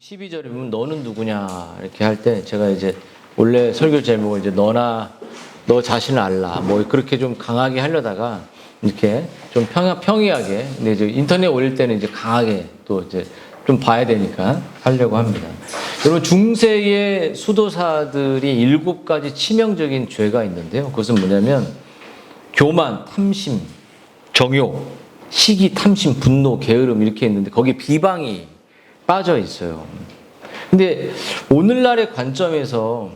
12절에 보면 너는 누구냐 이렇게 할 때 제가 이제 원래 설교 제목을 이제 너 자신을 알라 뭐 그렇게 좀 강하게 하려다가 이렇게 좀 평이하게 근데 이제 인터넷에 올릴 때는 이제 강하게 또 이제 좀 봐야 되니까 하려고 합니다. 여러분 중세의 수도사들이 7가지 치명적인 죄가 있는데요. 그것은 뭐냐면 교만, 탐심, 정욕, 시기, 탐심, 분노, 게으름 이렇게 있는데 거기에 비방이 빠져 있어요. 근데 오늘날의 관점에서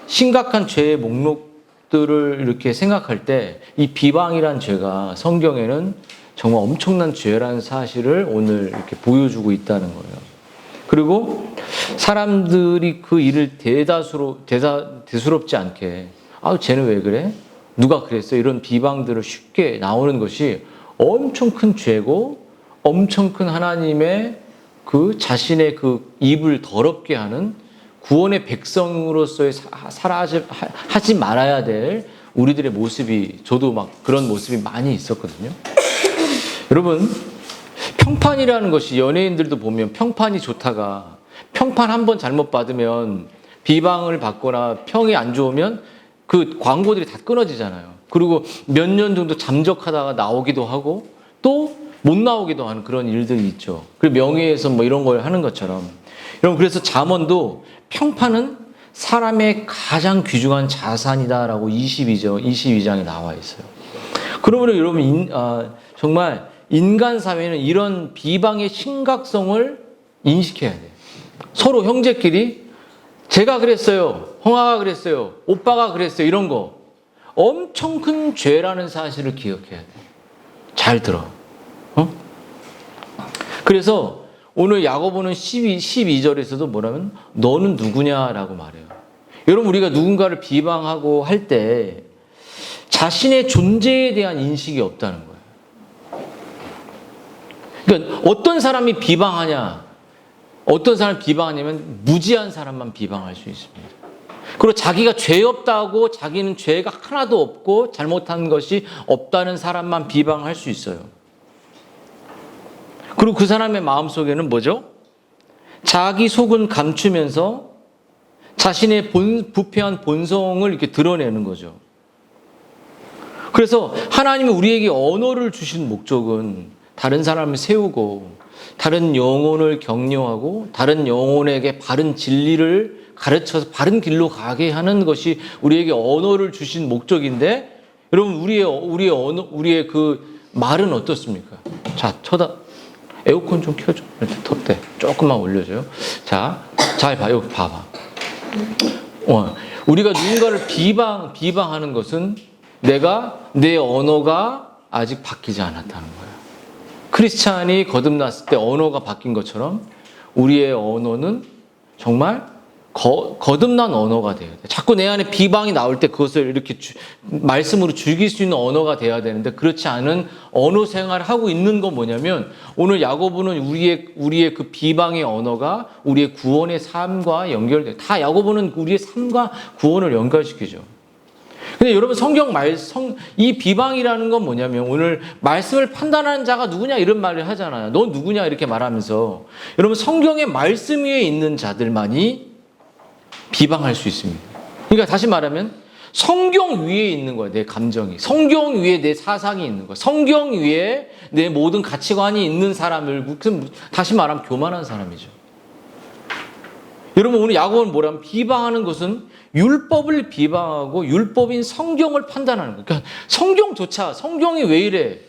심각한 죄의 목록들을 이렇게 생각할 때 이 비방이란 죄가 성경에는 정말 엄청난 죄라는 사실을 오늘 이렇게 보여주고 있다는 거예요. 그리고 사람들이 그 일을 대수롭지 않게 쟤는 왜 그래? 누가 그랬어? 이런 비방들을 쉽게 나오는 것이 엄청 큰 죄고 엄청 큰 하나님의 그 자신의 그 입을 더럽게 하는 구원의 백성으로서의 하지 말아야 될 우리들의 모습이 저도 막 그런 모습이 많이 있었거든요. 여러분 평판이라는 것이 연예인들도 보면 평판이 좋다가 평판 한 번 잘못 받으면 비방을 받거나 평이 안 좋으면 그 광고들이 다 끊어지잖아요. 그리고 몇 년 정도 잠적하다가 나오기도 하고 또 못 나오기도 하는 그런 일들이 있죠. 그리고 명예훼손 뭐 이런 걸 하는 것처럼. 여러분 그래서 잠언도 평판은 사람의 가장 귀중한 자산이다라고 22장에 나와 있어요. 그러므로 여러분 정말 인간 사회는 이런 비방의 심각성을 인식해야 돼요. 서로 형제끼리 제가 그랬어요. 형아가 그랬어요. 오빠가 그랬어요. 이런 거 엄청 큰 죄라는 사실을 기억해야 돼요. 잘 들어. 그래서 오늘 야고보는 12절에서도 뭐라면 너는 누구냐라고 말해요. 여러분 우리가 누군가를 비방하고 할 때 자신의 존재에 대한 인식이 없다는 거예요. 그러니까 어떤 사람이 비방하냐, 어떤 사람이 비방하냐면 무지한 사람만 비방할 수 있습니다. 그리고 자기가 죄 없다고 자기는 죄가 하나도 없고 잘못한 것이 없다는 사람만 비방할 수 있어요. 그리고 그 사람의 마음속에는 뭐죠? 자기 속은 감추면서 자신의 부패한 본성을 이렇게 드러내는 거죠. 그래서 하나님이 우리에게 언어를 주신 목적은 다른 사람을 세우고 다른 영혼을 격려하고 다른 영혼에게 바른 진리를 가르쳐서 바른 길로 가게 하는 것이 우리에게 언어를 주신 목적인데 여러분 우리의 그 말은 어떻습니까? 자, 에어컨 좀 켜줘. 이렇게 덥대. 조금만 올려줘요. 자, 잘 봐. 여기 봐봐. 우리가 누군가를 비방하는 것은 내 언어가 아직 바뀌지 않았다는 거예요. 크리스찬이 거듭났을 때 언어가 바뀐 것처럼 우리의 언어는 정말 거듭난 언어가 돼야 돼. 자꾸 내 안에 비방이 나올 때 그것을 이렇게 말씀으로 죽일 수 있는 언어가 돼야 되는데 그렇지 않은 언어 생활을 하고 있는 건 뭐냐면 오늘 야고보는 우리의 그 비방의 언어가 우리의 구원의 삶과 연결돼. 다 야고보는 우리의 삶과 구원을 연결시키죠. 근데 여러분 이 비방이라는 건 뭐냐면 오늘 말씀을 판단하는 자가 누구냐 이런 말을 하잖아요. 너 누구냐 이렇게 말하면서 여러분 성경의 말씀 위에 있는 자들만이 비방할 수 있습니다. 그러니까 다시 말하면 성경 위에 있는 거예요. 내 감정이. 성경 위에 내 사상이 있는 거예요. 성경 위에 내 모든 가치관이 있는 사람을 다시 말하면 교만한 사람이죠. 여러분 오늘 야고보는 뭐라면 비방하는 것은 율법을 비방하고 율법인 성경을 판단하는 거예요. 그러니까 성경이 왜 이래?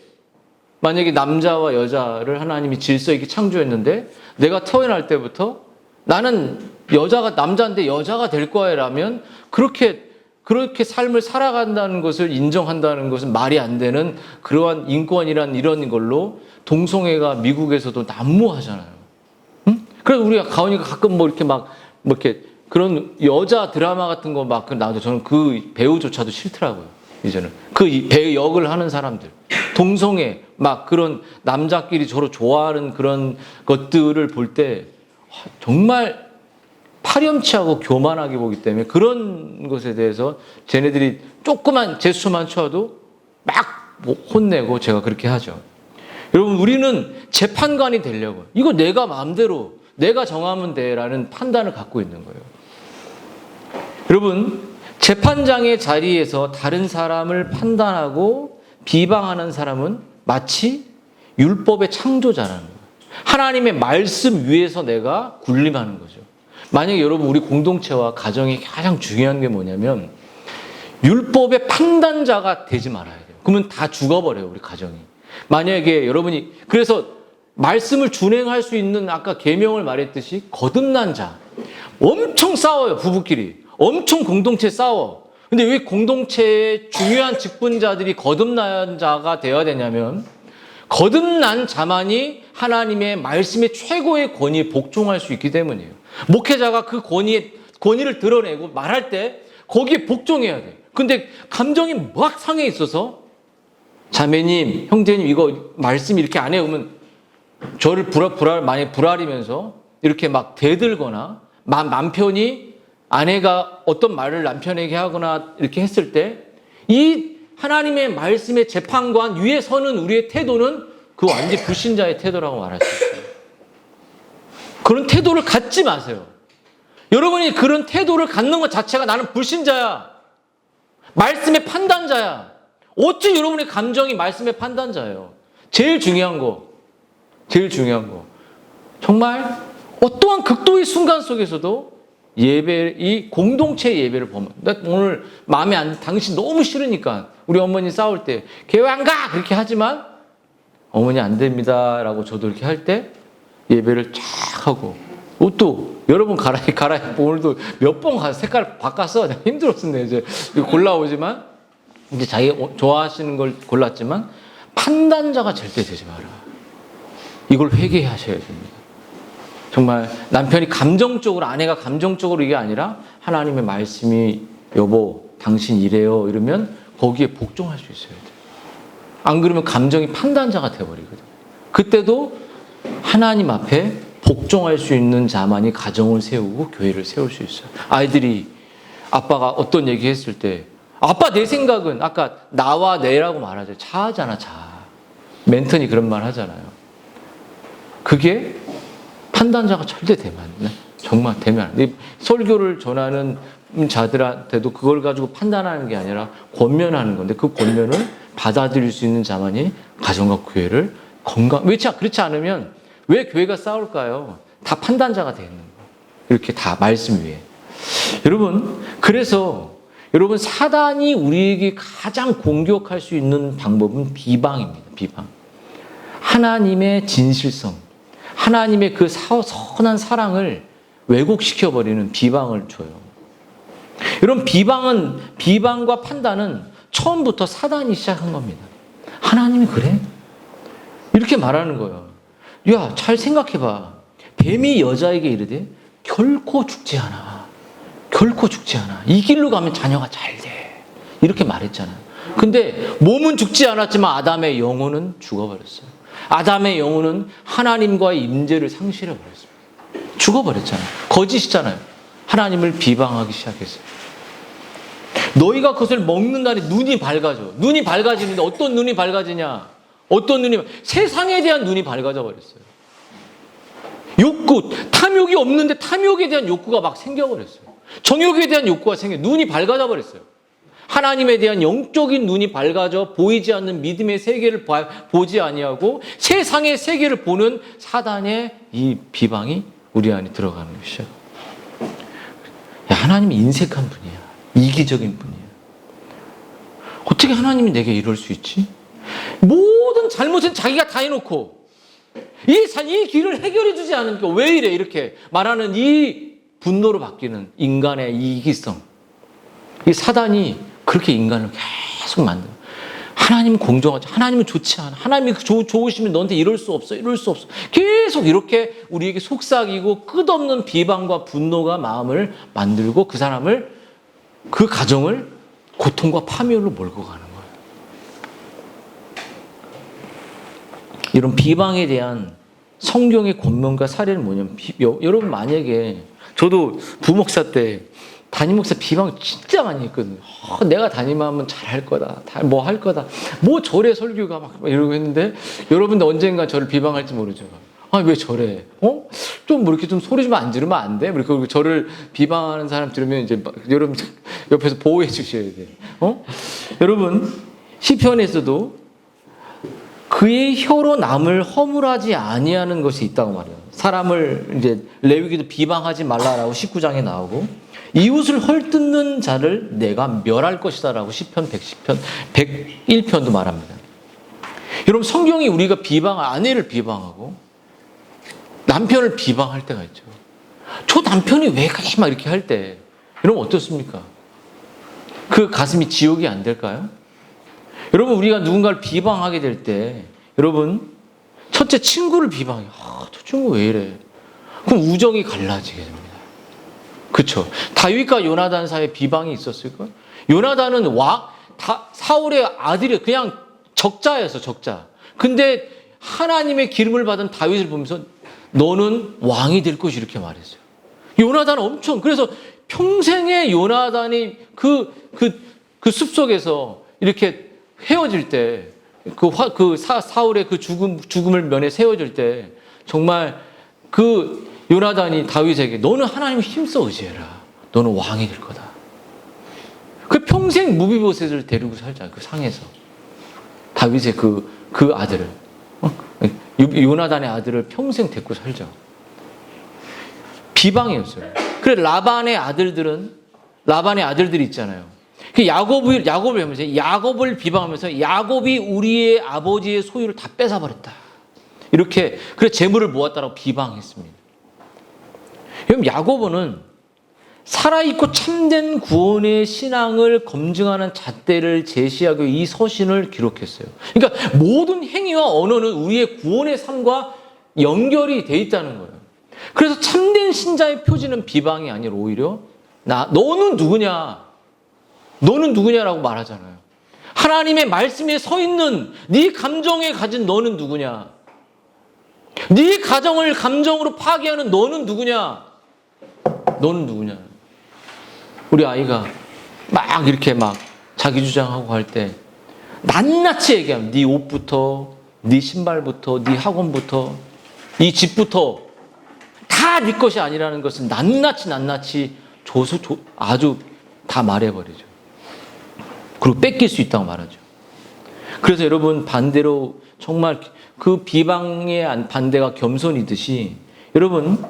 만약에 남자와 여자를 하나님이 질서 있게 창조했는데 내가 태어날 때부터 나는 여자가 남자인데 여자가 될 거야라면 그렇게 삶을 살아간다는 것을 인정한다는 것은 말이 안 되는 그러한 인권이란 이런 걸로 동성애가 미국에서도 난무하잖아요. 응? 그래서 우리가 가오니까 가끔 이렇게 그런 여자 드라마 같은 거 막 나와도 저는 그 배우조차도 싫더라고요. 이제는 그 배우 역을 하는 사람들 동성애 막 그런 남자끼리 서로 좋아하는 그런 것들을 볼 때 정말 파렴치하고 교만하게 보기 때문에 그런 것에 대해서 쟤네들이 조그만 제스처만 쳐도 막 혼내고 제가 그렇게 하죠. 여러분 우리는 재판관이 되려고 이거 내가 마음대로 내가 정하면 돼라는 판단을 갖고 있는 거예요. 여러분, 재판장의 자리에서 다른 사람을 판단하고 비방하는 사람은 마치 율법의 창조자라는 거예요. 하나님의 말씀 위에서 내가 군림하는 거죠. 만약에 여러분 우리 공동체와 가정이 가장 중요한 게 뭐냐면 율법의 판단자가 되지 말아야 돼요. 그러면 다 죽어버려요, 우리 가정이. 만약에 여러분이 그래서 말씀을 준행할 수 있는 아까 계명을 말했듯이 거듭난 자 엄청 싸워요, 부부끼리. 엄청 공동체 싸워. 근데 왜 공동체의 중요한 직분자들이 거듭난 자가 되어야 되냐면 거듭난 자만이 하나님의 말씀의 최고의 권위에 복종할 수 있기 때문이에요. 목회자가 그 권위를 드러내고 말할 때 거기에 복종해야 돼요. 근데 감정이 막 상해 있어서 자매님, 형제님 이거 말씀 이렇게 안 해오면 저를 많이 불아리면서 이렇게 막 대들거나 남편이 아내가 어떤 말을 남편에게 하거나 이렇게 했을 때 이 하나님의 말씀의 재판관 위에 서는 우리의 태도는 그 완전 불신자의 태도라고 말할 수 있어요. 그런 태도를 갖지 마세요. 여러분이 그런 태도를 갖는 것 자체가 나는 불신자야. 말씀의 판단자야. 어찌 여러분의 감정이 말씀의 판단자예요. 제일 중요한 거. 정말 어떠한 극도의 순간 속에서도 이 공동체 예배를 보면, 나 오늘 마음에 당신 너무 싫으니까 우리 어머니 싸울 때 교회 안 가! 그렇게 하지만 어머니 안 됩니다 라고 저도 이렇게 할 때 예배를 쫙 하고 옷도 여러 번 갈아입고 오늘도 몇 번 색깔 바꿨어. 힘들었었네. 이제 골라오지만 이제 자기 좋아하시는 걸 골랐지만 판단자가 절대 되지 마라. 이걸 회개하셔야 됩니다. 정말 남편이 감정적으로, 아내가 감정적으로 이게 아니라 하나님의 말씀이 여보 당신 이래요 이러면 거기에 복종할 수 있어야 돼요. 안 그러면 감정이 판단자가 돼버리거든요. 그때도 하나님 앞에 복종할 수 있는 자만이 가정을 세우고 교회를 세울 수 있어요. 아이들이 아빠가 어떤 얘기 했을 때 아빠 내 생각은 아까 나와 내라고 말하죠. 자하잖아, 자. 멘턴이 그런 말 하잖아요. 그게 판단자가 절대 되면 안 돼. 정말 되면 안 돼. 설교를 전하는 자들한테도 그걸 가지고 판단하는 게 아니라 권면하는 건데 그 권면을 받아들일 수 있는 자만이 가정과 교회를 그렇지 않으면 왜 교회가 싸울까요? 다 판단자가 되는 거예요. 이렇게 다 말씀 위에. 여러분, 그래서 여러분 사단이 우리에게 가장 공격할 수 있는 방법은 비방입니다. 비방. 하나님의 진실성, 하나님의 그 선한 사랑을 왜곡시켜버리는 비방을 줘요. 여러분 비방과 판단은 처음부터 사단이 시작한 겁니다. 하나님이 그래? 이렇게 말하는 거예요. 야, 잘 생각해봐. 뱀이 여자에게 이르되 결코 죽지 않아. 결코 죽지 않아. 이 길로 가면 자녀가 잘 돼. 이렇게 말했잖아요. 근데 몸은 죽지 않았지만 아담의 영혼은 죽어버렸어요. 아담의 영혼은 하나님과의 임재를 상실해버렸습니다. 죽어버렸잖아요. 거짓이잖아요. 하나님을 비방하기 시작했어요. 너희가 그것을 먹는다니 눈이 밝아져. 눈이 밝아지는데 어떤 눈이 밝아지냐? 세상에 대한 눈이 밝아져 버렸어요. 욕구, 탐욕이 없는데 탐욕에 대한 욕구가 막 생겨버렸어요. 정욕에 대한 욕구가 눈이 밝아져 버렸어요. 하나님에 대한 영적인 눈이 밝아져 보이지 않는 믿음의 세계를 보지 아니하고 세상의 세계를 보는 사단의 이 비방이 우리 안에 들어가는 것이죠. 하나님이 인색한 분이야. 이기적인 분이야. 어떻게 하나님이 내게 이럴 수 있지? 모든 잘못은 자기가 다 해놓고 이 길을 해결해 주지 않으니까 왜 이래 이렇게 말하는 이 분노로 바뀌는 인간의 이 이기성. 이 사단이 그렇게 인간을 계속 만들어요. 하나님은 공정하지. 하나님은 좋지 않아. 하나님이 좋으시면 너한테 이럴 수 없어. 계속 이렇게 우리에게 속삭이고 끝없는 비방과 분노가 마음을 만들고 그 사람을, 그 가정을 고통과 파멸로 몰고 가는 거예요. 이런 비방에 대한 성경의 권면과 사례는 뭐냐면 여러분 만약에 저도 부목사 때 담임 목사 비방 진짜 많이 했거든요. 내가 담임하면 잘할 거다. 뭐 할 거다. 뭐 절에 설교가 막 이러고 했는데 여러분들 언젠가 저를 비방할지 모르죠. 아, 왜 저래? 좀 뭐 이렇게 좀 소리 좀 안 지르면 안 돼? 그리고 저를 비방하는 사람 들으면 이제 여러분 옆에서 보호해 주셔야 돼요. 여러분, 시편에서도 그의 혀로 남을 허물하지 아니하는 것이 있다고 말해요. 사람을 이제 레위기도 비방하지 말라라고 19장에 나오고, 이웃을 헐뜯는 자를 내가 멸할 것이다라고 시편 110편, 101편도 말합니다. 여러분, 성경이 우리가 아내를 비방하고 남편을 비방할 때가 있죠. 저 남편이 왜 그래? 막 이렇게 할 때, 여러분 어떻습니까? 그 가슴이 지옥이 안 될까요? 여러분, 우리가 누군가를 비방하게 될 때, 여러분, 첫째 친구를 비방해. 저 친구 왜 이래? 그럼 우정이 갈라지게 됩니다. 그렇죠? 다윗과 요나단 사이에 비방이 있었을까요? 요나단은 사울의 아들이 그냥 적자였어, 적자. 근데 하나님의 기름을 받은 다윗을 보면서 너는 왕이 될 것이 이렇게 말했어요. 요나단은 엄청, 그래서 평생에 요나단이 그 숲속에서 이렇게 헤어질 때, 사울의 그 죽음을 면해 세워질 때, 정말 그 요나단이 다윗에게 너는 하나님을 힘써 의지해라. 너는 왕이 될 거다. 그 평생 무비보셋을 데리고 살자, 그 상에서. 다윗의 그 아들을. 요나단의 아들을 평생 데리고 살자. 비방이었어요. 그래, 라반의 아들들이 있잖아요. 그 야곱을 하면서 야곱을 비방하면서 야곱이 우리의 아버지의 소유를 다 뺏어버렸다. 이렇게 그래 재물을 모았다라고 비방했습니다. 그럼 야고보는 살아있고 참된 구원의 신앙을 검증하는 잣대를 제시하고 이 서신을 기록했어요. 그러니까 모든 행위와 언어는 우리의 구원의 삶과 연결이 돼 있다는 거예요. 그래서 참된 신자의 표지는 비방이 아니라 오히려 너는 누구냐? 너는 누구냐라고 말하잖아요. 하나님의 말씀에 서 있는 네 감정에 가진 너는 누구냐? 네 가정을 감정으로 파괴하는 너는 누구냐? 너는 누구냐? 우리 아이가 막 이렇게 막 자기 주장하고 할 때 낱낱이 얘기하면 네 옷부터, 네 신발부터, 네 학원부터, 이 집부터 다 네 것이 아니라는 것을 낱낱이 아주 다 말해버리죠. 그리고 뺏길 수 있다고 말하죠. 그래서 여러분, 반대로 정말 그 비방의 반대가 겸손이듯이, 여러분,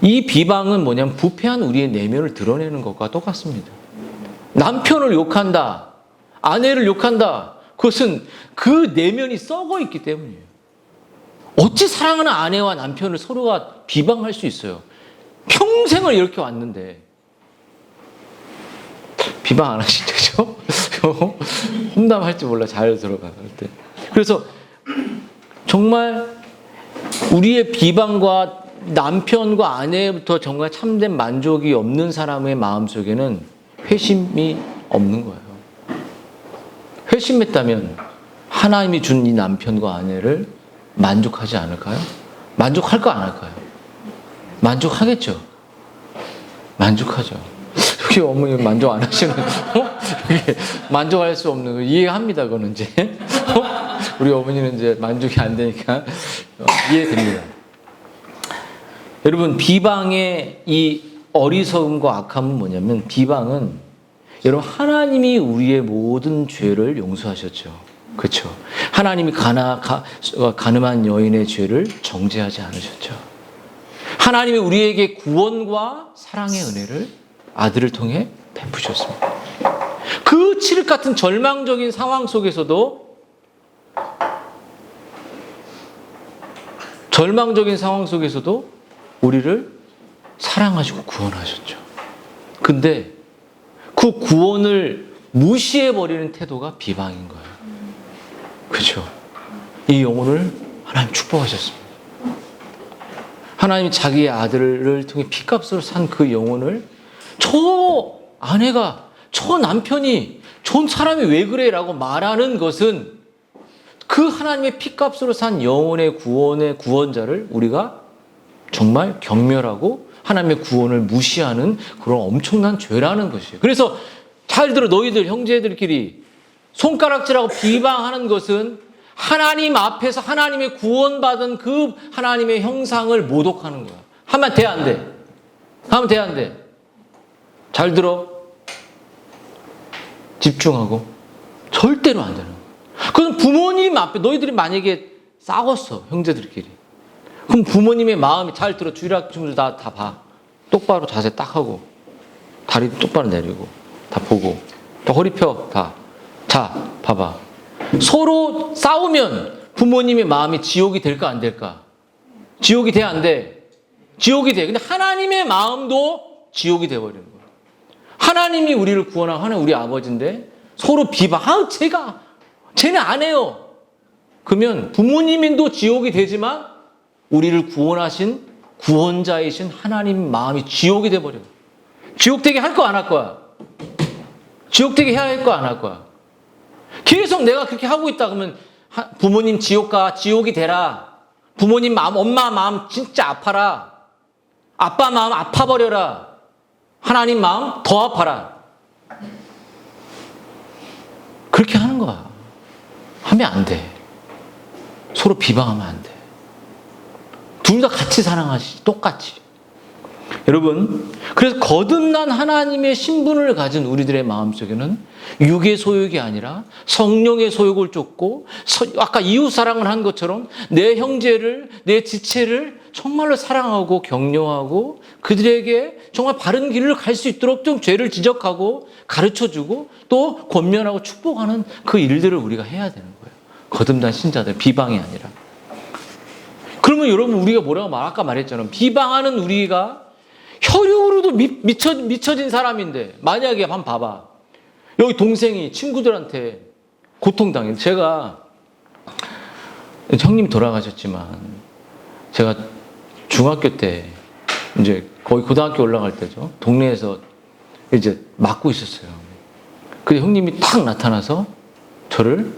이 비방은 뭐냐면 부패한 우리의 내면을 드러내는 것과 똑같습니다. 남편을 욕한다, 아내를 욕한다, 그것은 그 내면이 썩어 있기 때문이에요. 어찌 사랑하는 아내와 남편을 서로가 비방할 수 있어요? 평생을 이렇게 왔는데. 비방 안 하시죠? 험담할지 몰라, 잘 들어갈 때. 그래서 정말 우리의 비방과 남편과 아내부터 정말 참된 만족이 없는 사람의 마음속에는 회심이 없는 거예요. 회심했다면 하나님이 준 이 남편과 아내를 만족하지 않을까요? 만족할까 안 할까요? 만족하겠죠. 만족하죠. 여기 어머니 만족 안 하시는 만족할 수 없는 거 이해합니다. 그거는 이제 우리 어머니는 이제 만족이 안 되니까 이해됩니다. 여러분, 비방의 이 어리석음과 악함은 뭐냐면, 비방은 여러분 하나님이 우리의 모든 죄를 용서하셨죠. 그렇죠? 하나님이 가늠한 여인의 죄를 정죄하지 않으셨죠. 하나님이 우리에게 구원과 사랑의 은혜를 아들을 통해 베푸셨습니다. 그 칠흑 같은 절망적인 상황 속에서도 우리를 사랑하시고 구원하셨죠. 근데 그 구원을 무시해버리는 태도가 비방인 거예요. 그렇죠? 이 영혼을 하나님 축복하셨습니다. 하나님이 자기의 아들을 통해 피값으로 산 그 영혼을 저 아내가, 저 남편이, 저 사람이 왜 그래? 라고 말하는 것은 그 하나님의 피값으로 산 영혼의 구원자를 우리가 정말 경멸하고 하나님의 구원을 무시하는 그런 엄청난 죄라는 것이에요. 그래서 잘 들어, 너희들 형제들끼리 손가락질하고 비방하는 것은 하나님 앞에서 하나님의 구원받은 그 하나님의 형상을 모독하는 거야. 하면 돼, 안 돼? 하면 돼, 안 돼? 잘 들어. 집중하고. 절대로 안 되는 거야. 그럼 부모님 앞에 너희들이 만약에 싸웠어, 형제들끼리. 그럼 부모님의 마음이 잘 들어. 주일학 친구들 다 봐. 똑바로 자세 딱 하고 다리 똑바로 내리고 다 보고 또 허리 펴 다. 자, 봐봐. 서로 싸우면 부모님의 마음이 지옥이 될까 안 될까? 지옥이 돼 안 돼? 지옥이 돼. 근데 하나님의 마음도 지옥이 돼버리는 거야. 하나님이 우리를 구원한 하나님 우리 아버지인데 서로 비방. 아, 쟤는 안 해요. 그러면 부모님도 지옥이 되지만 우리를 구원하신 구원자이신 하나님 마음이 지옥이 돼버려요. 지옥 되게 할 거 안 할 거야? 지옥 되게 해야 할 거 안 할 거야? 계속 내가 그렇게 하고 있다 그러면 부모님 지옥 가, 지옥이 되라. 부모님 마음, 엄마 마음 진짜 아파라. 아빠 마음 아파버려라. 하나님 마음 더 아파라. 그렇게 하는 거야. 하면 안 돼. 서로 비방하면 안 돼. 둘 다 같이 사랑하시, 똑같이. 여러분, 그래서 거듭난 하나님의 신분을 가진 우리들의 마음속에는 육의 소욕이 아니라 성령의 소욕을 쫓고, 아까 이웃 사랑을 한 것처럼 내 형제를, 내 지체를 정말로 사랑하고 격려하고 그들에게 정말 바른 길을 갈 수 있도록 좀 죄를 지적하고 가르쳐주고 또 권면하고 축복하는 그 일들을 우리가 해야 되는 거예요. 거듭난 신자들, 비방이 아니라. 그러면 여러분 우리가 뭐라고 아까 말했잖아요. 비방하는 우리가 혈육으로도 미쳐진 사람인데 만약에 한번 봐봐. 여기 동생이 친구들한테 고통당해. 제가 형님 돌아가셨지만 제가 중학교 때 이제 거의 고등학교 올라갈 때죠. 동네에서 이제 맞고 있었어요. 근데 형님이 탁 나타나서 저를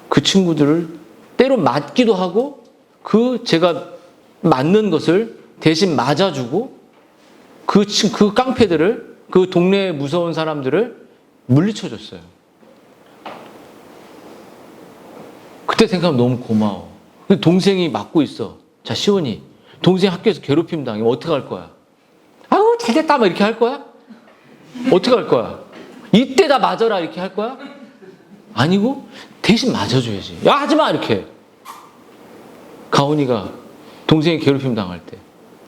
그 친구들을 때로 맞기도 하고 그 제가 맞는 것을 대신 맞아주고 그 깡패들을 그 동네에 무서운 사람들을 물리쳐줬어요. 그때 생각하면 너무 고마워. 동생이 맞고 있어. 자, 시원이 동생 학교에서 괴롭힘 당하면 어떻게 할 거야? 아우 잘됐다 막 이렇게 할 거야? 어떻게 할 거야? 이때 다 맞아라 이렇게 할 거야? 아니고 대신 맞아줘야지. 야 하지마 이렇게. 가온이가 동생이 괴롭힘 당할 때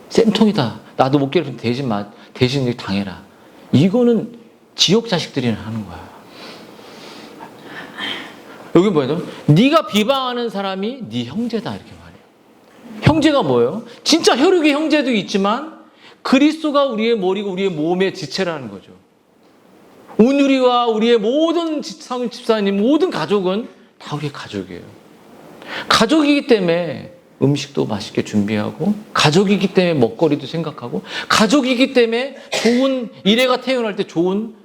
쌤통이다. 나도 못 괴롭히면 대신 이렇게 당해라. 이거는 지옥 자식들이 하는 거야. 여기 뭐예요? 네가 비방하는 사람이 네 형제다 이렇게 말해요. 형제가 뭐예요? 진짜 혈육의 형제도 있지만 그리스도가 우리의 머리고 우리의 몸의 지체라는 거죠. 운율이와 우리의 모든 성인 집사님 모든 가족은 다 우리의 가족이에요. 가족이기 때문에 음식도 맛있게 준비하고 가족이기 때문에 먹거리도 생각하고 가족이기 때문에 좋은 일회가 태어날 때 좋은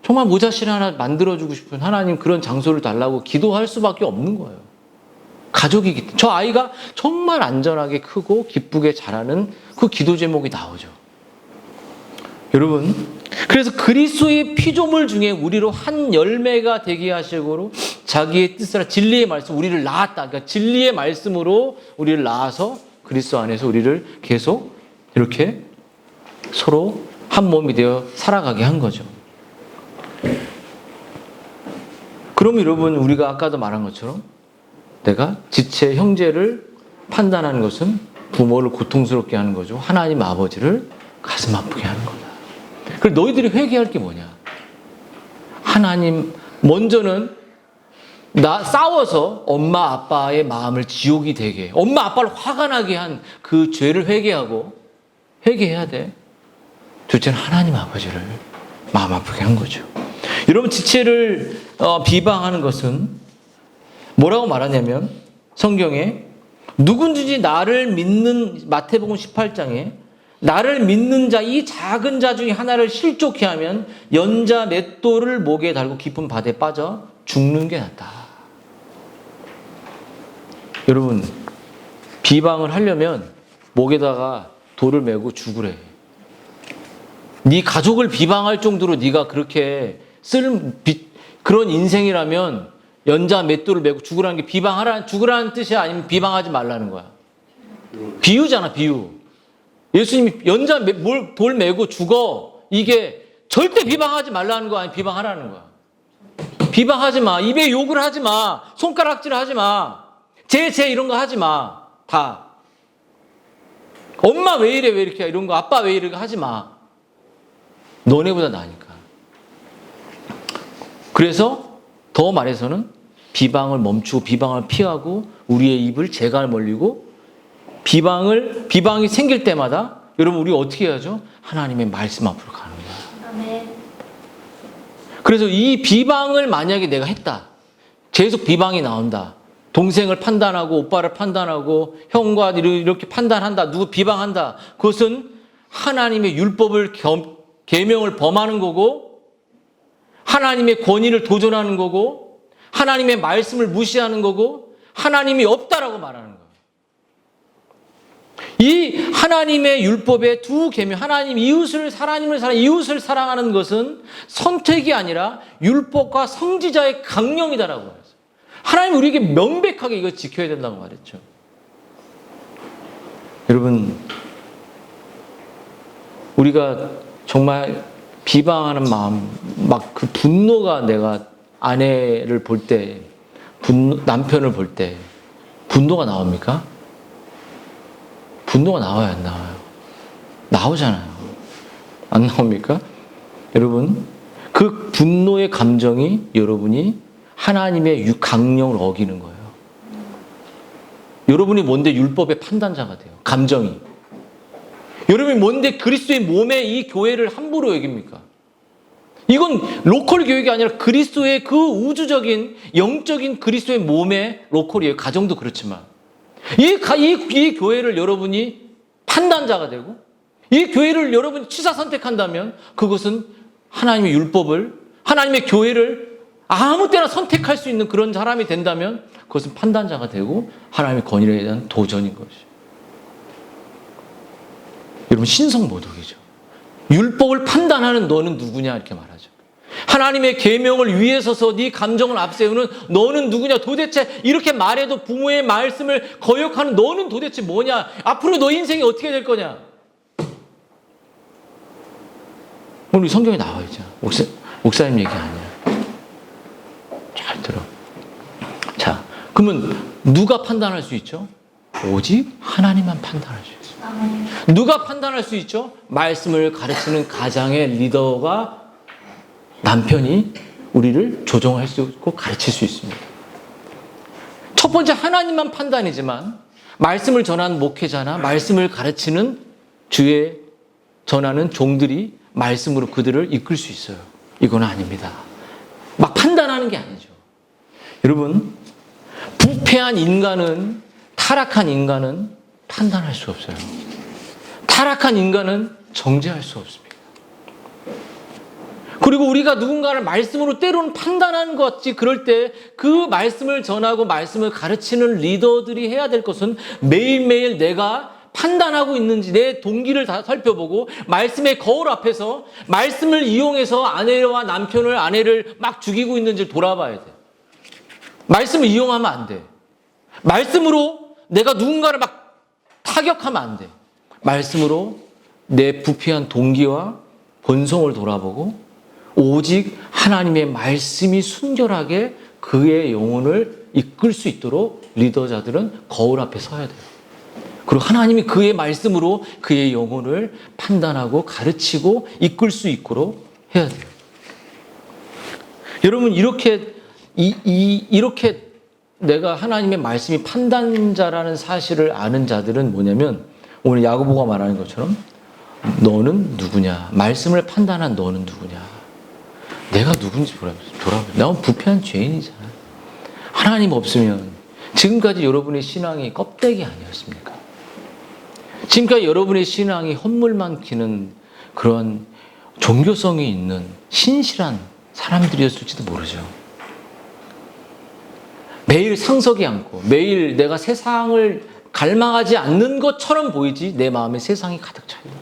정말 모자실 하나 만들어주고 싶은 하나님 그런 장소를 달라고 기도할 수밖에 없는 거예요. 가족이기 때문에 저 아이가 정말 안전하게 크고 기쁘게 자라는 그 기도 제목이 나오죠. 여러분 그래서 그리스도의 피조물 중에 우리로 한 열매가 되게 하시고 자기의 뜻을 진리의 말씀 우리를 낳았다. 그러니까 진리의 말씀으로 우리를 낳아서 그리스도 안에서 우리를 계속 이렇게 서로 한 몸이 되어 살아가게 한 거죠. 그럼 여러분 우리가 아까도 말한 것처럼 내가 지체 형제를 판단하는 것은 부모를 고통스럽게 하는 거죠. 하나님 아버지를 가슴 아프게 하는 거다. 그리고 너희들이 회개할 게 뭐냐? 하나님 먼저는 싸워서 엄마 아빠의 마음을 지옥이 되게 엄마 아빠를 화가 나게 한 그 죄를 회개해야 돼. 둘째는 하나님 아버지를 마음 아프게 한 거죠. 여러분 지체를 비방하는 것은 뭐라고 말하냐면 성경에 누군지 나를 믿는 마태복음 18장에 나를 믿는 자, 이 작은 자 중에 하나를 실족해 하면 연자 맷돌을 목에 달고 깊은 바다에 빠져 죽는 게 낫다. 여러분, 비방을 하려면 목에다가 돌을 메고 죽으래. 네 가족을 비방할 정도로 네가 그렇게 그런 인생이라면 연자 맷돌을 메고 죽으라는 게 죽으라는 뜻이야? 아니면 비방하지 말라는 거야? 비유잖아, 비유. 예수님이 연자 돌 메고 죽어. 이게 절대 비방하지 말라는 거 아니면 비방하라는 거야? 비방하지 마. 입에 욕을 하지 마. 손가락질 하지 마. 쟤 이런 거 하지 마. 다. 엄마 왜 이래, 왜 이렇게 해? 이런 거, 아빠 왜 이래? 하지 마. 너네보다 나으니까. 그래서 더 말해서는 비방을 멈추고 비방을 피하고 우리의 입을 재갈 멀리고 비방이 생길 때마다 여러분 우리 어떻게 해야죠? 하나님의 말씀 앞으로 가는 거야. 아멘. 그래서 이 비방을 만약에 내가 했다. 계속 비방이 나온다. 동생을 판단하고 오빠를 판단하고 형과 이렇게 판단한다. 누구 비방한다. 그것은 하나님의 율법을 계명을 범하는 거고 하나님의 권위를 도전하는 거고 하나님의 말씀을 무시하는 거고 하나님이 없다라고 말하는 거예요. 이 하나님의 율법의 두 계명, 이웃을 사랑하는 것은 선택이 아니라 율법과 성지자의 강령이다라고 했어요. 하나님 우리에게 명백하게 이거 지켜야 된다고 말했죠. 여러분, 우리가 정말 비방하는 마음, 막 그 분노가 내가 아내를 볼 때, 남편을 볼 때 분노가 나옵니까? 분노가 나와요, 안 나와요? 나오잖아요. 안 나옵니까? 여러분, 그 분노의 감정이 여러분이 하나님의 강령을 어기는 거예요. 여러분이 뭔데 율법의 판단자가 돼요. 감정이. 여러분이 뭔데 그리스도의 몸에 이 교회를 함부로 여깁니까? 이건 로컬 교육이 아니라 그리스도의 그 우주적인 영적인 그리스도의 몸의 로컬이에요. 가정도 그렇지만 이 교회를 여러분이 판단자가 되고 이 교회를 여러분이 취사 선택한다면 그것은 하나님의 율법을 하나님의 교회를 아무 때나 선택할 수 있는 그런 사람이 된다면 그것은 판단자가 되고 하나님의 권위에 대한 도전인 것이죠. 여러분 신성모독이죠. 율법을 판단하는 너는 누구냐 이렇게 말하죠. 하나님의 계명을 위에 서서 네 감정을 앞세우는 너는 누구냐. 도대체 이렇게 말해도 부모의 말씀을 거역하는 너는 도대체 뭐냐. 앞으로 너 인생이 어떻게 될 거냐. 오늘 성경에 나와 있잖아. 목사님 얘기 아니야. 잘 들어. 자, 그러면 누가 판단할 수 있죠? 오직 하나님만 판단할 수 있어요. 누가 판단할 수 있죠? 말씀을 가르치는 가장의 리더가 남편이 우리를 조정할 수 있고 가르칠 수 있습니다. 첫 번째 하나님만 판단이지만 말씀을 전하는 목회자나 말씀을 가르치는 주의 전하는 종들이 말씀으로 그들을 이끌 수 있어요. 이건 아닙니다. 막 판단하는 게 아니죠. 여러분, 부패한 인간은, 타락한 인간은 판단할 수 없어요. 타락한 인간은 정죄할 수 없습니다. 그리고 우리가 누군가를 말씀으로 때로는 판단하는 것 같지, 그럴 때 그 말씀을 전하고 말씀을 가르치는 리더들이 해야 될 것은 매일매일 내가 판단하고 있는지 내 동기를 다 살펴보고 말씀의 거울 앞에서 말씀을 이용해서 아내를 막 죽이고 있는지를 돌아봐야 돼. 말씀을 이용하면 안 돼. 말씀으로 내가 누군가를 막 타격하면 안 돼. 말씀으로 내 부패한 동기와 본성을 돌아보고 오직 하나님의 말씀이 순결하게 그의 영혼을 이끌 수 있도록 리더자들은 거울 앞에 서야 돼요. 그리고 하나님이 그의 말씀으로 그의 영혼을 판단하고 가르치고 이끌 수 있도록 해야 돼요. 여러분, 이렇게 내가 하나님의 말씀이 판단자라는 사실을 아는 자들은 뭐냐면 오늘 야고보가 말하는 것처럼 너는 누구냐? 말씀을 판단한 너는 누구냐? 내가 누군지 돌아보세요. 나는 부패한 죄인이잖아. 하나님 없으면 지금까지 여러분의 신앙이 껍데기 아니었습니까? 지금까지 여러분의 신앙이 헛물만 기는 그런 종교성이 있는 신실한 사람들이었을지도 모르죠. 매일 상석이 않고 매일 내가 세상을 갈망하지 않는 것처럼 보이지 내 마음에 세상이 가득 차 있는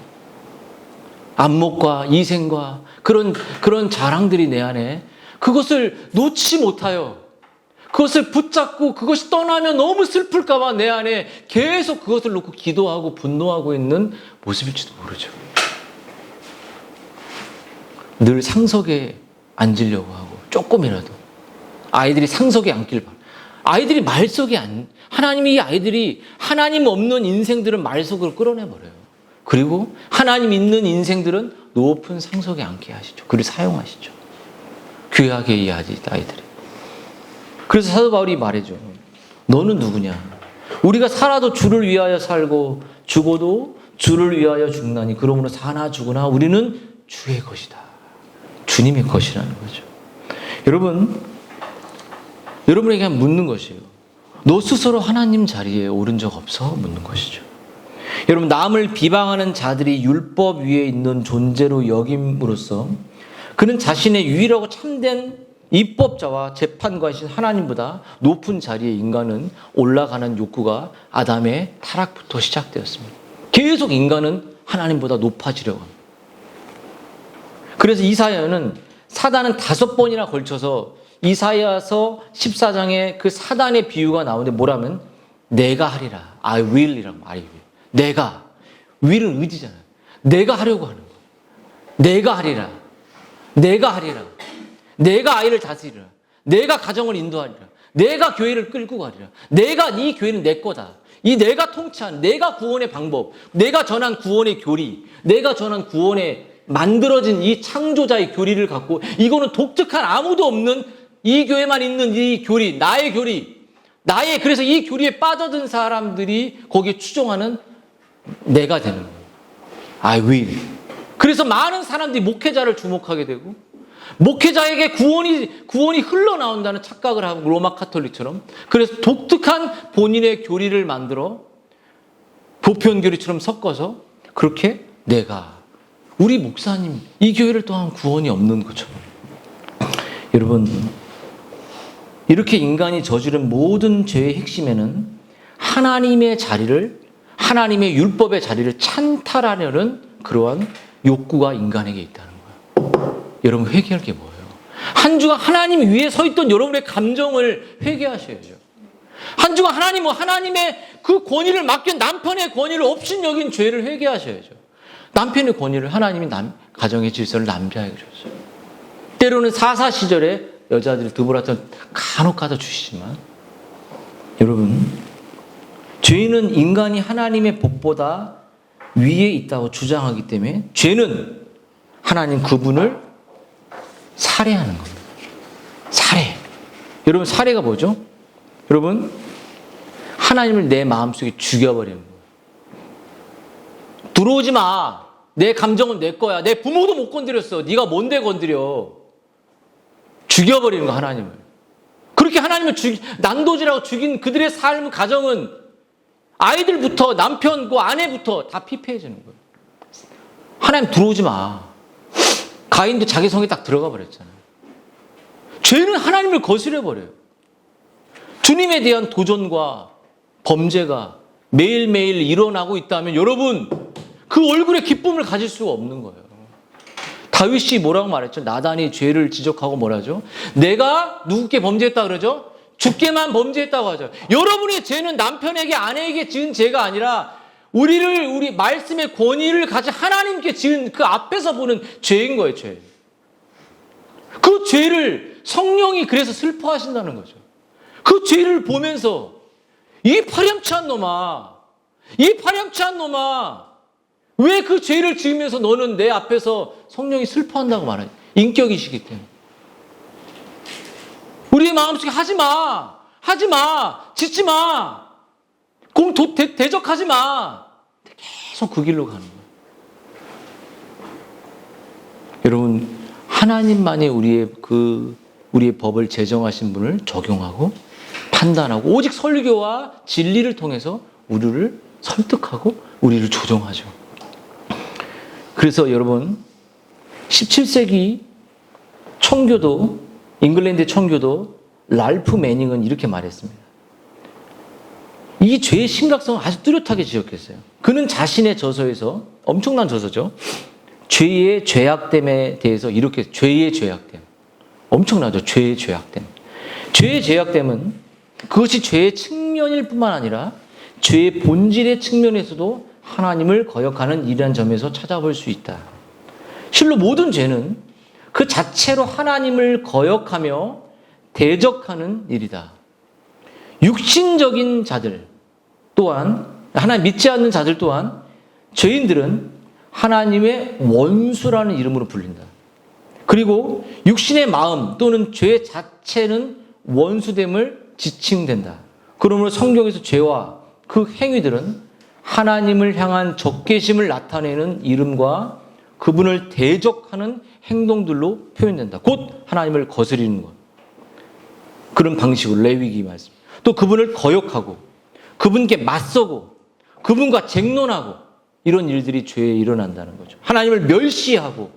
안목과 이생과 그런 자랑들이 내 안에 그것을 놓지 못하여 그것을 붙잡고 그것이 떠나면 너무 슬플까 봐 내 안에 계속 그것을 놓고 기도하고 분노하고 있는 모습일지도 모르죠. 늘 상석에 앉으려고 하고 조금이라도 아이들이 상석에 앉길 바랍니다. 아이들이 말 속에 하나님이 이 아이들이 하나님 없는 인생들은 말 속으로 끌어내버려요. 그리고 하나님 있는 인생들은 높은 상석에 앉게 하시죠. 그를 사용하시죠. 귀하게 이 아이들이. 그래서 사도 바울이 말해줘. 너는 누구냐? 우리가 살아도 주를 위하여 살고 죽어도 주를 위하여 죽나니 그러므로 사나 죽으나 우리는 주의 것이다. 주님의 것이라는 거죠. 여러분에게 묻는 것이에요. 너 스스로 하나님 자리에 오른 적 없어? 묻는 것이죠. 여러분, 남을 비방하는 자들이 율법 위에 있는 존재로 여김으로써 그는 자신의 유일하고 참된 입법자와 재판관이신 하나님보다 높은 자리에 인간은 올라가는 욕구가 아담의 타락부터 시작되었습니다. 계속 인간은 하나님보다 높아지려고 합니다. 그래서 이사야는 사단은 5번이나 걸쳐서 이사야서 14장에 그 사단의 비유가 나오는데 뭐라면 내가 하리라. I will이라고 말해요. 내가. will은 의지잖아요. 내가 하려고 하는 거예요. 내가 하리라. 내가 하리라. 내가 아이를 다스리라. 내가 가정을 인도하리라. 내가 교회를 끌고 가리라. 내가 이 교회는 내 거다. 이 내가 통치한 내가 구원의 방법, 내가 전한 구원의 교리, 내가 전한 구원의 만들어진 이 창조자의 교리를 갖고 이거는 독특한 아무도 없는 이 교회만 있는 이 교리, 나의 교리, 그래서 이 교리에 빠져든 사람들이 거기에 추종하는 내가 되는 거예요. I will. 그래서 많은 사람들이 목회자를 주목하게 되고 목회자에게 구원이 흘러나온다는 착각을 하고 로마 카톨릭처럼 그래서 독특한 본인의 교리를 만들어 보편교리처럼 섞어서 그렇게 우리 목사님 이 교회를 또한 구원이 없는 것처럼 여러분 이렇게 인간이 저지른 모든 죄의 핵심에는 하나님의 율법의 자리를 찬탈하려는 그러한 욕구가 인간에게 있다는 거예요. 여러분 회개할 게 뭐예요? 한 주간 하나님 위에 서 있던 여러분의 감정을 회개하셔야죠. 한 주간 하나님의 그 권위를 맡긴 남편의 권위를 업신여긴 죄를 회개하셔야죠. 남편의 권위를 하나님이 가정의 질서를 남자에게 줬어요. 때로는 사사 시절에 여자들이 드보라처럼 간혹 가다 주시지만 여러분 죄는 인간이 하나님의 법보다 위에 있다고 주장하기 때문에 죄는 하나님 그분을 살해하는 겁니다. 살해. 여러분 살해가 뭐죠? 여러분 하나님을 내 마음속에 죽여버리는 거예요. 들어오지 마. 내 감정은 내 거야. 내 부모도 못 건드렸어. 네가 뭔데 건드려. 죽여버리는 거 하나님을. 그렇게 하나님을 난도질하고 죽인 그들의 삶 가정은 아이들부터 남편 그 아내부터 다 피폐해지는 거예요. 하나님 들어오지 마. 가인도 자기 성에 딱 들어가 버렸잖아요. 죄는 하나님을 거스려 버려요. 주님에 대한 도전과 범죄가 매일매일 일어나고 있다면 여러분 그 얼굴에 기쁨을 가질 수가 없는 거예요. 다윗이 뭐라고 말했죠? 나단이 죄를 지적하고 뭐라죠? 내가 누구께 범죄했다 그러죠? 주께만 범죄했다고 하죠. 여러분의 죄는 남편에게 아내에게 지은 죄가 아니라 우리 말씀의 권위를 가진 하나님께 지은 그 앞에서 보는 죄인 거예요. 죄. 그 죄를 성령이 그래서 슬퍼하신다는 거죠. 그 죄를 보면서 이 파렴치한 놈아 왜 그 죄를 지으면서 너는 내 앞에서 성령이 슬퍼한다고 말하지? 인격이시기 때문에. 우리의 마음속에 하지 마, 짓지 마, 대적하지 마. 계속 그 길로 가는 거예요. 여러분, 하나님만이 우리의 법을 제정하신 분을 적용하고 판단하고 오직 설교와 진리를 통해서 우리를 설득하고 우리를 조정하죠. 그래서 여러분 17세기 청교도 잉글랜드 청교도 랄프 매닝은 이렇게 말했습니다. 이 죄의 심각성을 아주 뚜렷하게 지적했어요. 그는 자신의 저서에서 엄청난 저서죠. 죄의 죄악됨에 대해서 이렇게 죄의 죄악됨 엄청나죠. 죄의 죄악됨. 죄의 죄악됨은 그것이 죄의 측면일 뿐만 아니라 죄의 본질의 측면에서도 하나님을 거역하는 일이라는 점에서 찾아볼 수 있다. 실로 모든 죄는 그 자체로 하나님을 거역하며 대적하는 일이다. 육신적인 자들 또한, 하나님 믿지 않는 자들 또한 죄인들은 하나님의 원수라는 이름으로 불린다. 그리고 육신의 마음 또는 죄 자체는 원수됨을 지칭된다. 그러므로 성경에서 죄와 그 행위들은 하나님을 향한 적개심을 나타내는 이름과 그분을 대적하는 행동들로 표현된다. 곧 하나님을 거스리는 것. 그런 방식으로 레위기 말씀. 또 그분을 거역하고 그분께 맞서고 그분과 쟁론하고 이런 일들이 죄에 일어난다는 거죠. 하나님을 멸시하고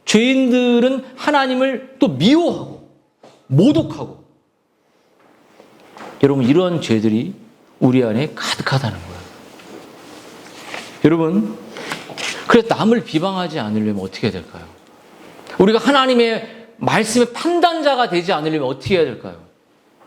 죄인들은 하나님을 또 미워하고 모독하고 여러분 이런 죄들이 우리 안에 가득하다는 거예요. 여러분 그래서 남을 비방하지 않으려면 어떻게 해야 될까요? 우리가 하나님의 말씀의 판단자가 되지 않으려면 어떻게 해야 될까요?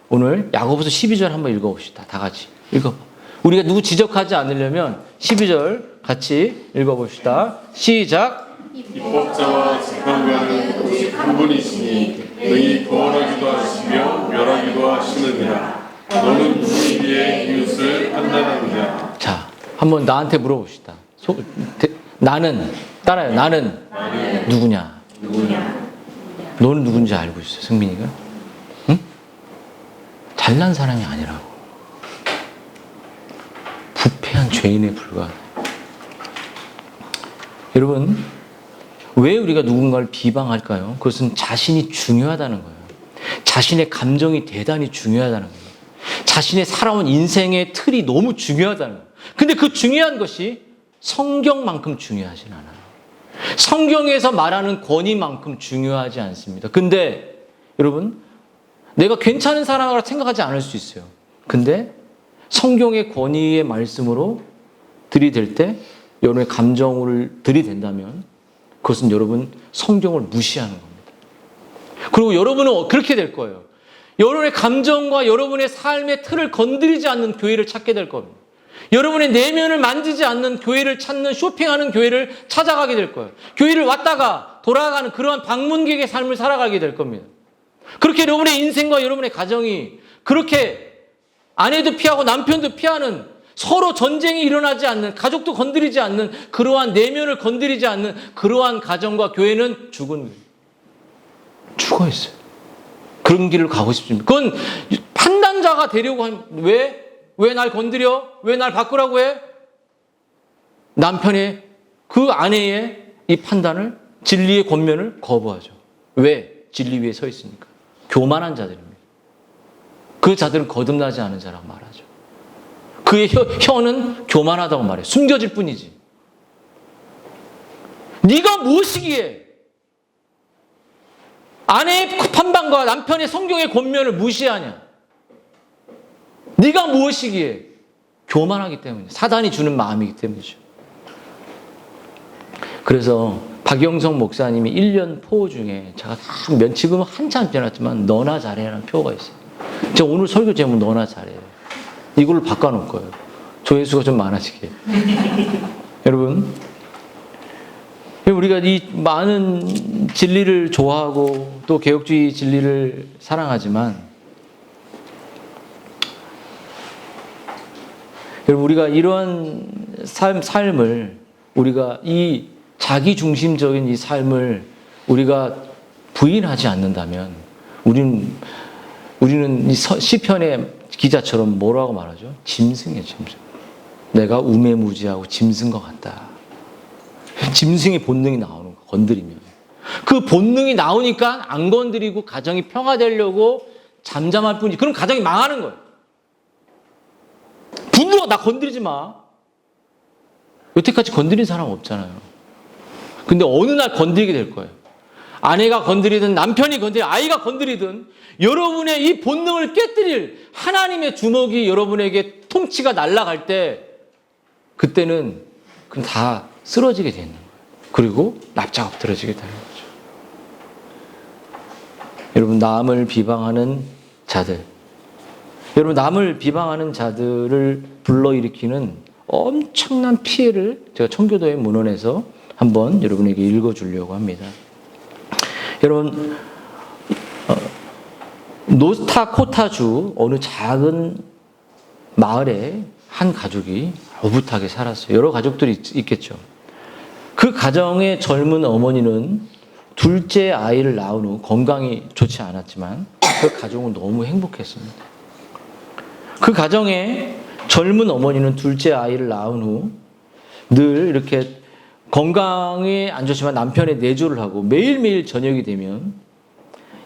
오늘 야고보서 12절 한번 읽어봅시다. 다 같이 읽어봐. 우리가 누구 지적하지 않으려면 12절 같이 읽어봅시다. 시작. 입법자와 재판관은 오직 한 분이시니 능히 구원하기도 하시며 멸하기도 하시느니라. 너는 누구에 비해 이웃을 판단하느냐. 자, 한번 나한테 물어봅시다. 나는 따라요. 나는 누구냐? 너는 누군지 알고 있어, 승민이가? 응? 잘난 사람이 아니라고. 부패한 죄인에 불과하다. 여러분, 왜 우리가 누군가를 비방할까요? 그것은 자신이 중요하다는 거예요. 자신의 감정이 대단히 중요하다는 거예요. 자신의 살아온 인생의 틀이 너무 중요하다는 거예요. 근데 그 중요한 것이 성경만큼 중요하진 않아요. 성경에서 말하는 권위만큼 중요하지 않습니다. 근데 여러분, 내가 괜찮은 사람이라고 생각하지 않을 수 있어요. 근데 성경의 권위의 말씀으로 들이댈 때 여러분의 감정을 들이댄다면 그것은 여러분 성경을 무시하는 겁니다. 그리고 여러분은 그렇게 될 거예요. 여러분의 감정과 여러분의 삶의 틀을 건드리지 않는 교회를 찾게 될 겁니다. 여러분의 내면을 만지지 않는 교회를 찾는, 쇼핑하는 교회를 찾아가게 될 거예요. 교회를 왔다가 돌아가는 그러한 방문객의 삶을 살아가게 될 겁니다. 그렇게 여러분의 인생과 여러분의 가정이 그렇게 아내도 피하고 남편도 피하는, 서로 전쟁이 일어나지 않는, 가족도 건드리지 않는, 그러한 내면을 건드리지 않는 그러한 가정과 교회는 죽은 거예요. 죽어 있어요. 그런 길을 가고 싶습니다. 그건 판단자가 되려고 하면 왜 날 건드려? 왜 날 바꾸라고 해? 남편의 그 아내의 이 판단을, 진리의 권면을 거부하죠. 왜? 진리 위에 서 있으니까. 교만한 자들입니다. 그 자들은 거듭나지 않은 자라고 말하죠. 그의 혀는 교만하다고 말해요. 숨겨질 뿐이지. 네가 무엇이기에 아내의 판단과 남편의 성경의 권면을 무시하냐? 네가 무엇이기에? 교만하기 때문에, 사단이 주는 마음이기 때문이죠. 그래서 박영성 목사님이 1년 포 중에 제가 지금은 한참 지났지만 너나 잘해라는 표가 있어요. 제가 오늘 설교 제목 너나 잘해. 이걸로 바꿔놓을 거예요. 조회수가 좀 많아지게. 여러분, 우리가 이 많은 진리를 좋아하고 또 개혁주의 진리를 사랑하지만 여러분, 우리가 이러한 삶을, 우리가 이 자기중심적인 이 삶을 우리가 부인하지 않는다면 우리는 이 시편의 기자처럼 뭐라고 말하죠? 짐승이에요, 짐승. 내가 우매무지하고 짐승과 같다. 짐승의 본능이 나오는 거, 건드리면. 그 본능이 나오니까 안 건드리고 가정이 평화되려고 잠잠할 뿐이지. 그럼 가정이 망하는 거예요. 분노가 나 건드리지 마. 여태까지 건드린 사람 없잖아요. 근데 어느 날 건드리게 될 거예요. 아내가 건드리든 남편이 건드리든 아이가 건드리든 여러분의 이 본능을 깨뜨릴 하나님의 주먹이 여러분에게 통치가 날아갈 때 그때는 그럼 다 쓰러지게 되는 거예요. 그리고 납작 엎드러지게 되는 거죠. 여러분, 남을 비방하는 자들. 여러분, 남을 비방하는 자들을 불러일으키는 엄청난 피해를 제가 청교도의 문헌에서 한번 여러분에게 읽어주려고 합니다. 여러분, 노스타코타주 어느 작은 마을에 한 가족이 오붓하게 살았어요. 여러 가족들이 있겠죠. 그 가정의 젊은 어머니는 둘째 아이를 낳은 후 건강이 좋지 않았지만 그 가정은 너무 행복했습니다. 그 가정의 젊은 어머니는 둘째 아이를 낳은 후 늘 이렇게 건강이 안 좋지만 남편에 내조를 하고 매일매일 저녁이 되면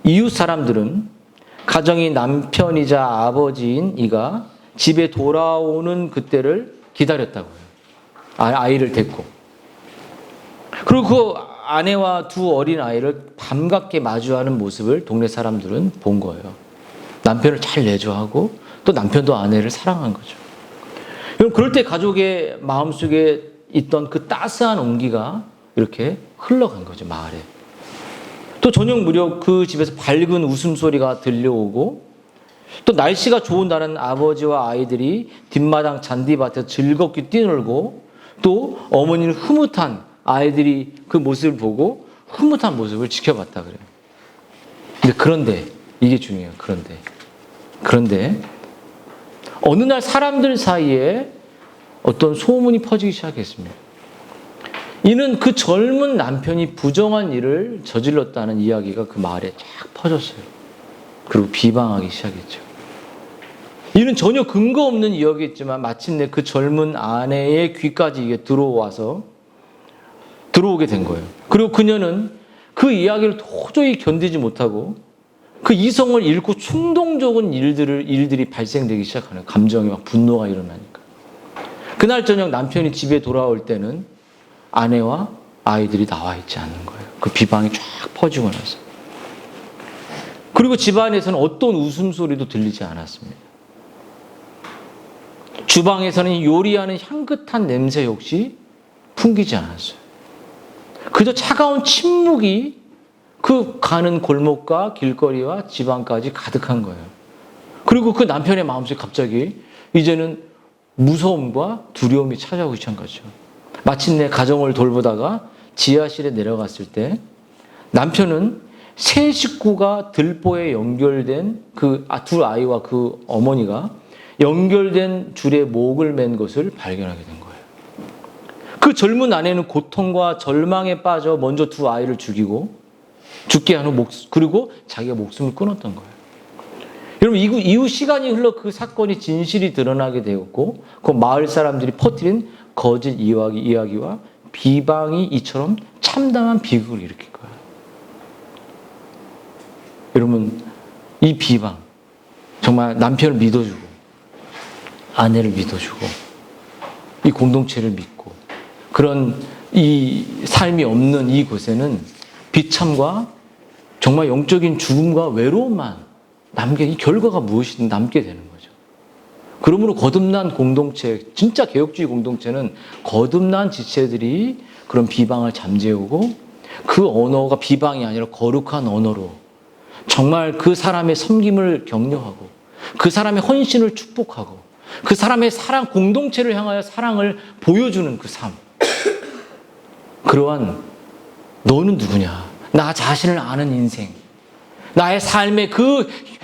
이웃 사람들은 가정이 남편이자 아버지인 이가 집에 돌아오는 그때를 기다렸다고요. 아이를 데리고. 그리고 그 아내와 두 어린 아이를 반갑게 마주하는 모습을 동네 사람들은 본 거예요. 남편을 잘 내조하고 또 남편도 아내를 사랑한 거죠. 여러분, 그럴 때 가족의 마음속에 있던 그 따스한 온기가 이렇게 흘러간 거죠, 마을에. 또 저녁 무렵 그 집에서 밝은 웃음소리가 들려오고 또 날씨가 좋은 날은 아버지와 아이들이 뒷마당 잔디밭에서 즐겁게 뛰놀고 또 어머니는 흐뭇한 아이들이 그 모습을 보고 흐뭇한 모습을 지켜봤다 그래요. 근데 그런데 이게 중요해요. 그런데 어느 날 사람들 사이에 어떤 소문이 퍼지기 시작했습니다. 이는 그 젊은 남편이 부정한 일을 저질렀다는 이야기가 그 마을에 쫙 퍼졌어요. 그리고 비방하기 시작했죠. 이는 전혀 근거 없는 이야기였지만 마침내 그 젊은 아내의 귀까지 이게 들어오게 된 거예요. 그리고 그녀는 그 이야기를 도저히 견디지 못하고 그 이성을 잃고 충동적인 일들이 발생되기 시작하는 감정이 막 분노가 일어나니까. 그날 저녁 남편이 집에 돌아올 때는 아내와 아이들이 나와 있지 않는 거예요. 그 비방이 쫙 퍼지고 나서. 그리고 집안에서는 어떤 웃음소리도 들리지 않았습니다. 주방에서는 요리하는 향긋한 냄새 역시 풍기지 않았어요. 그저 차가운 침묵이 그 가는 골목과 길거리와 집안까지 가득한 거예요. 그리고 그 남편의 마음속에 갑자기 이제는 무서움과 두려움이 찾아오기 시작한 거죠. 마침내 가정을 돌보다가 지하실에 내려갔을 때 남편은 세 식구가 들보에 연결된 그 두 아이와 그 어머니가 연결된 줄에 목을 맨 것을 발견하게 된 거예요. 그 젊은 아내는 고통과 절망에 빠져 먼저 두 아이를 죽게 한 후 그리고 자기가 목숨을 끊었던 거예요. 여러분, 이후 시간이 흘러 그 사건이 진실이 드러나게 되었고 그 마을 사람들이 퍼뜨린 거짓 이야기와 비방이 이처럼 참담한 비극을 일으킬 거예요. 여러분, 이 비방 정말 남편을 믿어주고 아내를 믿어주고 이 공동체를 믿고 그런 이 삶이 없는 이곳에는 비참과 정말 영적인 죽음과 외로움만 이 결과가 무엇이든 남게 되는 거죠. 그러므로 거듭난 공동체, 진짜 개혁주의 공동체는 거듭난 지체들이 그런 비방을 잠재우고 그 언어가 비방이 아니라 거룩한 언어로 정말 그 사람의 섬김을 격려하고 그 사람의 헌신을 축복하고 그 사람의 사랑, 공동체를 향하여 사랑을 보여주는 그 삶. 그러한 너는 누구냐? 나 자신을 아는 인생. 나의 삶에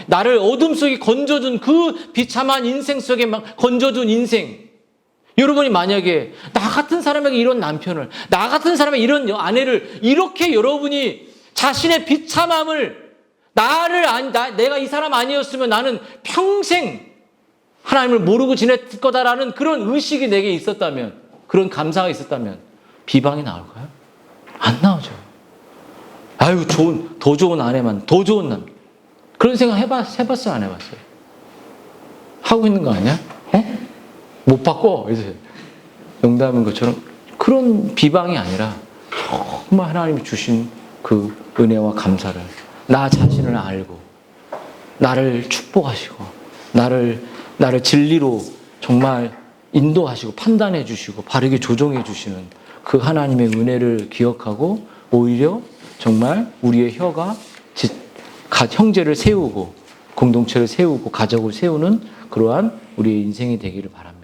나를 어둠 속에 건져준 그 비참한 인생 속에 막 건져준 인생. 여러분이 만약에 나 같은 사람에게 이런 남편을, 나 같은 사람에게 이런 아내를 이렇게 여러분이 자신의 비참함을 내가 이 사람 아니었으면 나는 평생 하나님을 모르고 지냈을 거다라는 그런 의식이 내게 있었다면, 그런 감사가 있었다면 비방이 나올까요? 안 나오죠. 아유, 더 좋은 아내만, 더 좋은 남. 그런 생각 해봤어요, 안 해봤어요? 하고 있는 거 아니야? 못 바꿔. 이제 농담인 것처럼 그런 비방이 아니라 정말 하나님이 주신 그 은혜와 감사를 나 자신을 알고 나를 축복하시고 나를 진리로 정말 인도하시고 판단해 주시고 바르게 조정해 주시는 그 하나님의 은혜를 기억하고 오히려 정말 우리의 혀가 형제를 세우고 공동체를 세우고 가족을 세우는 그러한 우리의 인생이 되기를 바랍니다.